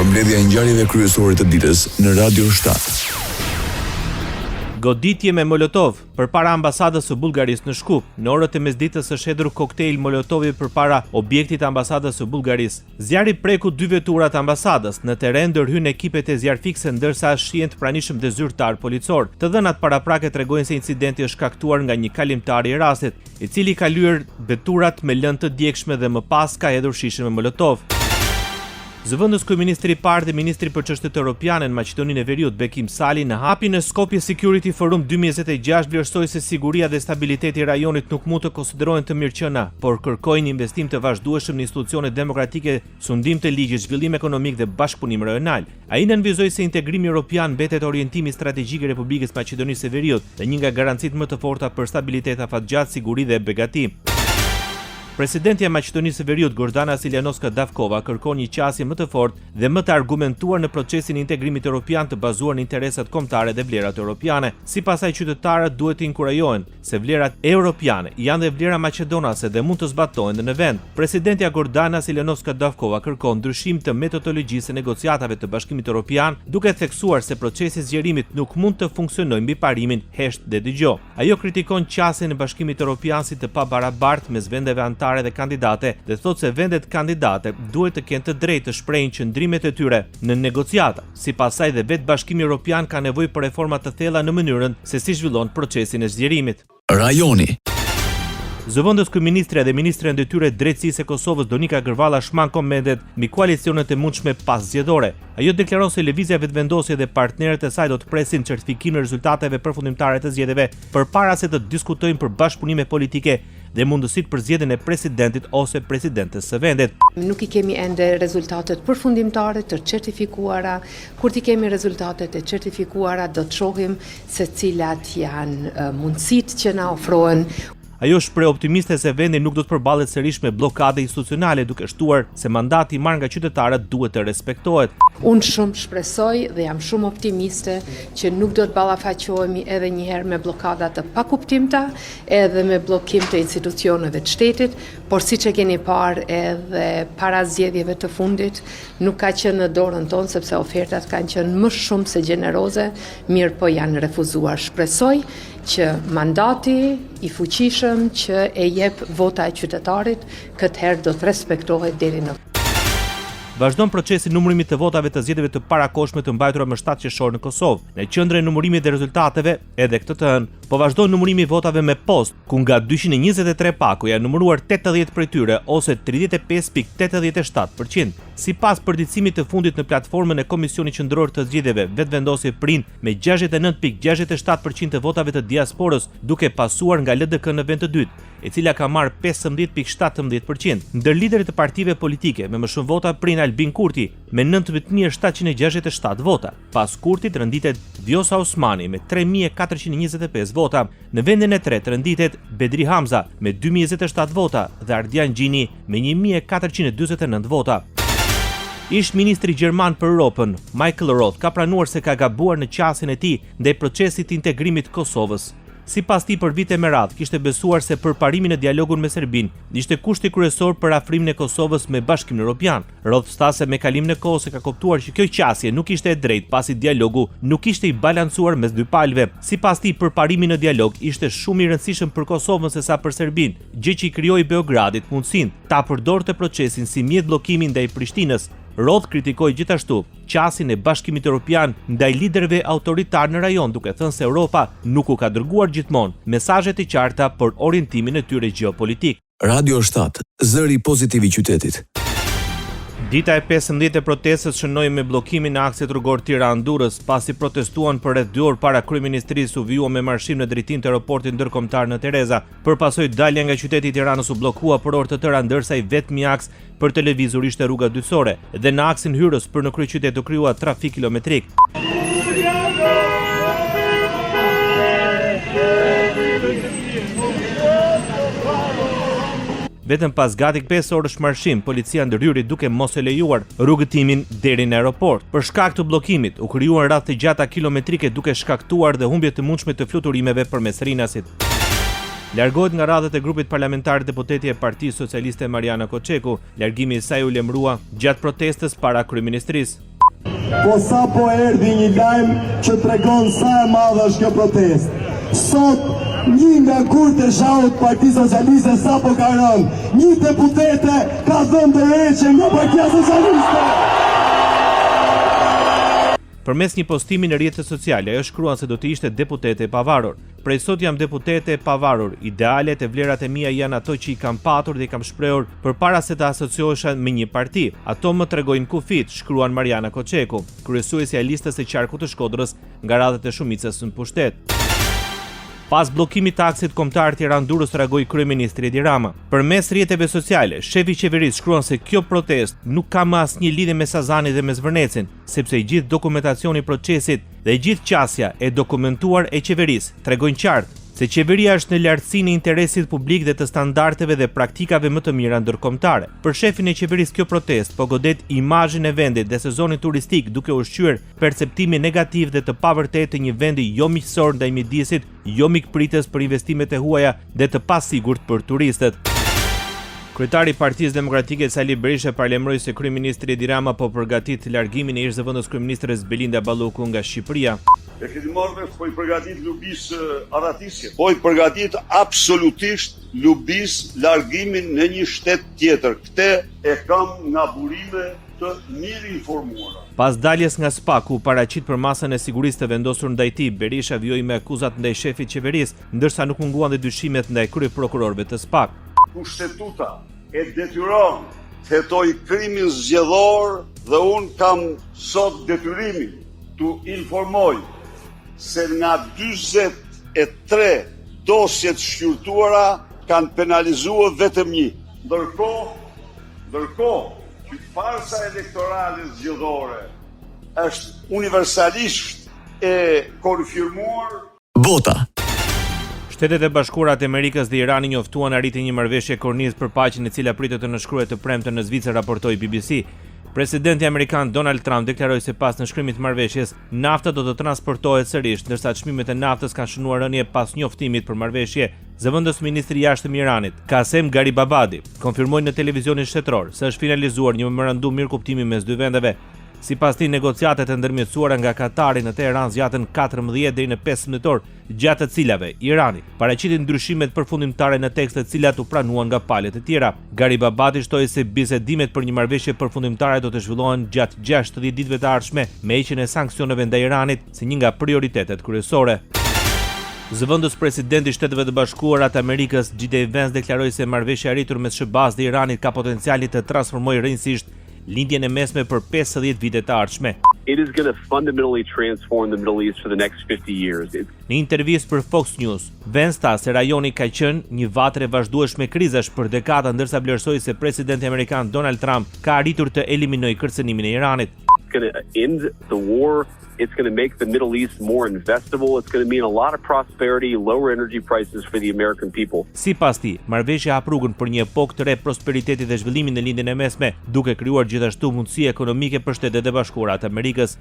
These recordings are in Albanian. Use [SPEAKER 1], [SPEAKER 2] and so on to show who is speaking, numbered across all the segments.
[SPEAKER 1] Përmbledhja e ngjarjeve kryesore të ditës në Radio 7.
[SPEAKER 2] Goditje me Molotov përpara ambasadës së Bullgarisë në Shkup. Në orët e mesditës është hedhur koktejl Molotovi përpara objektit të ambasadës së Bullgarisë. Zjarri preku 2 vetura të ambasadës. Në terren ndërhyn ekipet e zjarfikse ndërsa shihen të pranishëm dhe zyrtar policor. Të dhënat paraprake tregojnë se incidenti është shkaktuar nga një kalimtar i rastit, i cili ka lyer veturat me lëndë të djegshme dhe më pas ka hedhur shishe me Molotov. Zëvendës kryeministri i parë dhe ministri për çështjet europiane në Maqedoninë e Veriut, Bekim Sali, në hapjen e Skopje Security Forum 2026 vlerësoi se siguria dhe stabiliteti i rajonit nuk mund të konsiderohen të mirëqëna, por kërkojnë investim të vazhdueshëm në institucione demokratike, sundim të ligjit, zhvillim ekonomik dhe bashkëpunim rajonal. Ai nënvizoi se integrimi evropian mbetet orientimi strategjik i Republikës Maqedonisë së Veriut dhe një nga garancitë më të forta për stabilitet afatgjatë, siguri dhe begati. Presidentja e Maqedonisë së Veriut, Gordana Siljanovska Davkova, kërkon një qasje më të fortë dhe më të argumentuar në procesin e integrimit evropian të bazuar në interesat kombëtare dhe vlerat europiane. Sipas saj, qytetarët duhet të inkurajohen se vlerat europiane janë dhe vlera maqedonase dhe mund të zbatohen në vend. Presidentja Gordana Siljanovska Davkova kërkon ndryshim të metodologjisë së negociatave të Bashkimit Evropian, duke theksuar se procesi i zgjerimit nuk mund të funksionojë mbi parimin hesht dhe dëgjoj. Ajo kritikon qasjen e Bashkimit Evropian si të pabarabartë mes vendeve dhe kandidate dhe thot se vendet kandidate duhet të kenë të drejtë të shprehin qëndrimet e tyre në negociata. Sipas saj dhe vetë Bashkimi Evropian ka nevojë për reforma të thella në mënyrën se si zhvillon procesin e zgjerimit.
[SPEAKER 1] Rajoni.
[SPEAKER 2] Zëvendës kryeministre dhe ministre e Ndërtyrë Drejtësisë e Kosovës Donika Gërvalla shman komentet mbi koalicionet e mundshme pas zgjedhore. Ajo deklaron se lëvizja vetëvendosje dhe partnerët e saj do të presin certifikimin e rezultateve përfundimtare të zgjedhjeve përpara se të diskutojnë për bashkëpunime politike dhe mundësitë për zgjedhjen e presidentit ose presidentes së vendit.
[SPEAKER 3] Nuk I kemi ende rezultatet përfundimtare të certifikuara. Kur t'i kemi rezultatet e certifikuara, do të shohim se cilat janë mundësitë që na ofrohen.
[SPEAKER 2] Ajo shpreh optimiste se vendi nuk do të përballet sërish me bllokade institucionale, duke shtuar se mandati I marrë nga qytetarët duhet të respektohet.
[SPEAKER 3] Unë shumë shpresoj dhe jam shumë optimiste që nuk do të ballafaqohemi edhe një herë me bllokada të pakuptimta, edhe me bllokim të institucioneve të shtetit, por siç e keni parë edhe para zgjedhjeve të fundit, nuk ka qenë në dorën tonë sepse ofertat kanë qenë më shumë se gjeneroze, mirë po janë refuzuar. Shpresoj që mandati I fuqishëm që e jep vota e qytetarit këtë herë do të respektohet deri në.
[SPEAKER 2] Vazhdon procesi numërimit të votave të zgjedhjeve të parakohshme të mbajtura më 7 qershor në Kosovë. Në qendrën e numërimit dhe rezultateve, edhe këtë të hënë, po vazhdon numërimi I votave me post, ku nga 223 paku janë numëruar 80 prej tyre ose 35.87%. Sipas përditësimit të fundit në platformën e Komisionit Qendror të Zgjedhjeve, vetvendosje prin me 69.67% të votave të diasporës, duke pasuar nga LDK në vend të dytë, e cila ka marrë 15.17%. Ndër liderët e partive politike me më shumë vota prin Albin Kurti me 19.767 vota. Pas Kurtit rënditet Vjosa Osmani me 3.425 vota. Në vendin e tretë rënditet Bedri Hamza me 2.027 vota dhe Ardian Gjini me 1.449 vota. Ish ministri Gjerman për Europën, Michael Roth, ka pranuar se ka gabuar në qasjen e tij ndaj procesit të integrimit të Kosovës. Sipas tij, për vite me radhë kishte besuar se përparimi në dialogun me Serbinë ishte kushti kryesor për afrimin e Kosovës me Bashkimin Evropian. Roth tha se me kalimin e kohës e ka kuptuar që kjo qasje nuk ishte e drejtë pasi dialogu nuk ishte I balancuar mes dy palëve. Sipas tij, përparimi në dialog ishte shumë I rëndësishëm për Kosovën sesa për Serbinë, gjë që I krijoi Beogradit mundësinë ta përdorte procesin si mjet bllokimi ndaj Prishtinës. Roth kritikoi gjithashtu qasjen e Bashkimit Evropian ndaj liderëve autoritar në rajon, duke thënë se Europa nuk u ka dërguar gjithmonë mesazhe të qarta për orientimin e tyre gjeopolitik.
[SPEAKER 1] Radio 7, zëri pozitiv I qytetit.
[SPEAKER 2] Dita e 15 e protestës shënoi me bllokimin e aksit rrugor Tiranë-Durrës, pasi protestuan për rreth 2 orë para kryeministrisë u vijua me marshim në drejtim të aeroportit ndërkombëtar në Tereza. Përpasoj dalja nga qyteti I Tiranës u bllokua për orë të tëra, ndërsa I vetmi aks për të lëvizur ishte rruga Dyçore dhe në aksin hyrës për në kryeqytet u krijua trafik kilometrik. Vetëm pas gati 5 orësh marshim, policia ndërhyri duke mos e lejuar rrugëtimin deri në aeroport. Për shkak të bllokimit, u krijuan radhë të gjata kilometrike duke shkaktuar dhe humbje të mundshme të fluturimeve përmes Rinasit. Largohet nga radhët e grupit parlamentar deputeti e Partisë Socialiste Mariana Koçeku, largimi i saj u lemrua gjatë protestës para kryeministrisë.
[SPEAKER 4] Po sa po erdhi një lajm që tregon sa e madhe është kjo protestë. Sot një nga kurtë e shaut Partisë Socialiste sa po ka rënë, një deputete ka dhënë drejtë nga Partia Socialiste.
[SPEAKER 2] Përmes një postimi në rrjetet sociale, ajo shkruan se do të ishte deputete e pavarur. Prej sot jam deputete e pavarur, idealet e vlerat e mia janë ato që i kam patur dhe i kam shprehur përpara se të asociohesha me një parti. Ato më tregojnë kufit, shkruan Mariana Koçeku, kryesuesja e listës së qarkut të Shkodrës nga radhët e shumicës në pushtet. Pas bllokimit të aksit kombëtar Tiranë-Durrës reagoi kryeministri Edi Rama. Përmes rrjeteve sociale, shefi i qeverisë shkruan se kjo protestë nuk ka më asnjë lidhje me Sazanin dhe me Zvërnecin, sepse i gjithë dokumentacioni i procesit dhe i gjithë qasja e dokumentuar e qeverisë tregojnë qartë se qeveria është në lartësinë e interesit publik dhe të standardeve dhe praktikave më të mira ndërkombëtare. Për shefin e qeverisë kjo protestë po godet imazhin e vendit dhe sezonin turistik, duke ushqyer perceptimin negativ dhe të pavërtetë të një vendi jo miqësor ndaj mjedisit, jo mikpritës për investimet e huaja dhe të pasigurt për turistët. Kryetari i Partisë Demokratike Sali Berisha parlemëroi se kryeministri Edi Rama po përgatit largimin e ish-zëvendës kryeministres Belinda Balloku nga Shqipëria.
[SPEAKER 5] E Fillmorve po i përgatit lubis aratisje, po i përgatit absolutisht lubis largimin në një shtet tjetër. Këtë e kam nga burime të mirë informuara.
[SPEAKER 2] Pas daljes nga SPA ku paraqit për masën e sigurisë të vendosur ndaj tij, Berisha vjoi me akuzat ndaj shefit qeverisë, ndërsa nuk munguan dhe dyshimet ndaj kryeprokurorëve të SPA.
[SPEAKER 5] Kushtetuta e detyron të hetoj krimin zgjedhor dhe unë kam sot detyrimin të informoj se nga 43 dosjet shqyrtuara kanë penalizuar vetëm një. Ndërkohë që farsa elektorale zgjedhore është universalisht e konfirmuar.
[SPEAKER 1] Bota.
[SPEAKER 2] Shtetet e Bashkuara të Amerikës dhe Irani njoftuan arritjen një marrëveshje kornizë për paqen e cila pritet të nënshkruhet të premten në Zvicër, raportoi BBC. Presidenti amerikan Donald Trump deklaroi se pas nënshkrimit të marrëveshjes, nafta do të transportohet sërish, ndërsa çmimet e naftës kanë shënuar rënje pas njoftimit për marrëveshje. Zëvendës ministri i jashtëm i Iranit, Qasem Garibabadi, konfirmoi në televizionin shtetror se është finalizuar një memorandum mirëkuptimi mes dy vendeve. Sipas tij, negociatat e ndërmjetësuara nga Katari në Teheran zgjatën 14 deri në 15 orë, gjatë të cilave Irani paraqiti ndryshimet përfundimtare në tekst të cilat u pranuan nga palët e tjera. Garibabadi shtoi se bisedimet për një marrëveshje përfundimtare do të zhvillohen gjatë 60 ditëve të ardhshme, me heqjen e sanksioneve ndaj Iranit si një nga prioritetet kryesore. Zëvendës presidenti i Shteteve të Bashkuara të Amerikës, J.D. Vance, deklaroi se marrëveshja e arritur mes SBA-s dhe Iranit ka potencialin të transformojë rrënjësisht lindjen e mesme për 50 vite të ardhshme.
[SPEAKER 6] It is going to fundamentally transform the Middle East for the next 50 years.
[SPEAKER 2] Në intervistë për Fox News, Vance tha se rajoni ka qenë një vatër e vazhdueshme krizash për dekada, ndërsa vlerësoi se presidenti amerikan Donald Trump ka arritur të eliminojë kërcënimin e Iranit.
[SPEAKER 6] It's going to end the war. It's going to make the Middle East more investable. It's going to mean a lot of prosperity, lower energy prices for the American people.
[SPEAKER 2] Sipas tij, marrëveshja hap rrugën për një epokë të re prosperiteti dhe zhvillimi në lindjen e mesme, duke krijuar gjithashtu mundësi ekonomike për Shtetet e Bashkuara të Amerikës.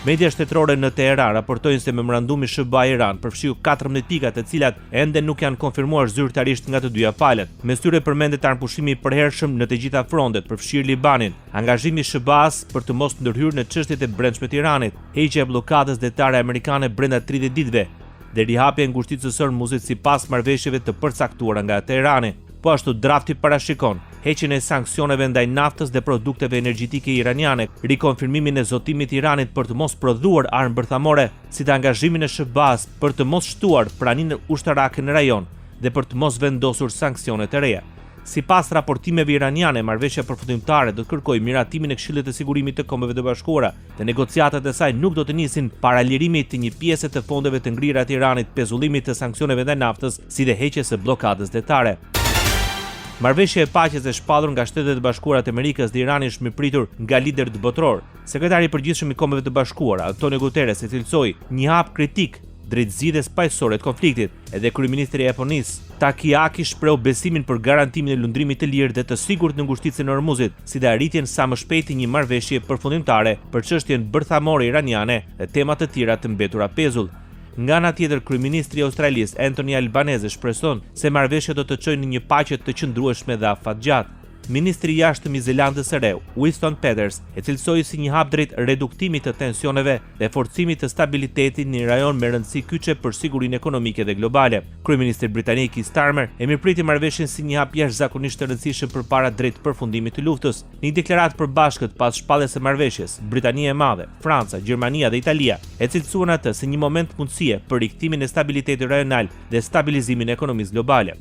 [SPEAKER 2] Media shtetërore në Teheran raportojnë se memorandumi SBA-Iran përfshiu 14 pika të cilat ende nuk janë konfirmuar zyrtarisht nga të dyja palët. Mes tyre përmendet armpushimi i përhershëm në të gjitha frontet, përfshirë Libanin, angazhimi i SBA-s për të mos ndërhyrë në çështjet e brendshme të Iranit, heqja e bllokadës detare amerikane brenda 30 ditëve, dhe rihapja e ngushticës së Hormuzit sipas marrëveshjeve të përcaktuara nga Teherani. Po ashtu drafti parashikon heqjen e sanksioneve ndaj naftës dhe produkteve energjetike iraniane, rikonfirmimin e zotimit të Iranit për të mos prodhuar armë bërthamore, si të angazhimin e SBA-s për të mos shtuar praninë ushtarake në rajon dhe për të mos vendosur sanksione të reja. Sipas raportimeve iraniane, marrëveshja përfundimtare do të kërkojë miratimin e Këshillit të Sigurimit të Kombeve të Bashkuara, dhe negociatat e saj nuk do të nisin para lirimit të një pjese të fondeve të ngrira të Iranit, pezullimit të sanksioneve ndaj naftës, si dhe heqjes së bllokadës detare. Marrëveshja e paqes e shpallur nga Shtetet e Bashkuara të Amerikës dhe Irani është mirëpritur nga liderët botror. Sekretari i përgjithshëm i Kombeve të Bashkuara, Antonio Guterres, e cilësoi një hap kritik drejt zgjidhjes paqësore të konfliktit, edhe kryeministri i Japonisë, Takeaki, shpreu besimin për garantimin e lundrimit të lirë dhe të sigurt në ngushticën e Hormuzit, si dhe arritjen sa më shpejti një marrëveshje përfundimtare për çështjen bërthamore iraniane dhe tema të tjera të mbetura pezull. Nga ana tjetër, kryeministri i Australisë Anthony Albanese shpreson se marrëveshja do të çojë në një paqe të qëndrueshme dhe afatgjatë. Ministri i jashtëm i Zelandës së Re, Winston Peters, e cilësoi si një hap drejt reduktimit të tensioneve dhe forcimit të stabilitetit në një rajon me rëndësi kyçe për sigurinë ekonomike dhe globale. Kryeministri britanik Keir Starmer e mirëpriti marrëveshjen si një hap jashtëzakonisht të rëndësishëm përpara drejt përfundimit të luftës. Në një deklaratë përbashkët pas shpalljes së marrëveshjes, Britania e Madhe, Franca, Gjermania dhe Italia e cilësuan atë si një moment mundësie për rikëthimin e stabilitetit rajonal dhe stabilizimin e ekonomisë globale.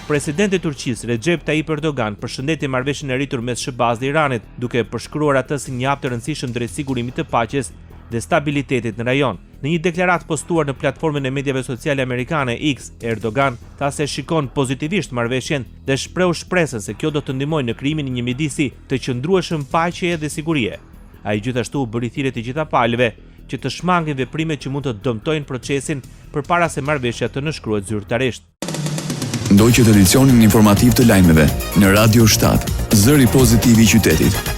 [SPEAKER 2] Presidenti i Turqisë Recep Tayyip Erdogan përshëndeti marrëveshjen e rritur mes SBA-s dhe Iranit, duke përshkruar atë si një hap të rëndësishëm drejt sigurimit të paqes dhe stabilitetit në rajon. Në një deklaratë postuar në platformën e mediave sociale amerikane X, Erdogan tha se shikon pozitivisht marrëveshjen dhe shpreu shpresën se kjo do të ndihmojë në krijimin e një midisi të qëndrueshëm paqeje dhe sigurie. Ai gjithashtu u bëri thirrje të gjitha palëve që të shmangin veprimet që mund të dëmtojnë procesin përpara se marrëveshja të nënshkruhet zyrtarisht.
[SPEAKER 1] Ndoqët edicionin informativ të lajmeve në Radio 7, zëri pozitiv i qytetit.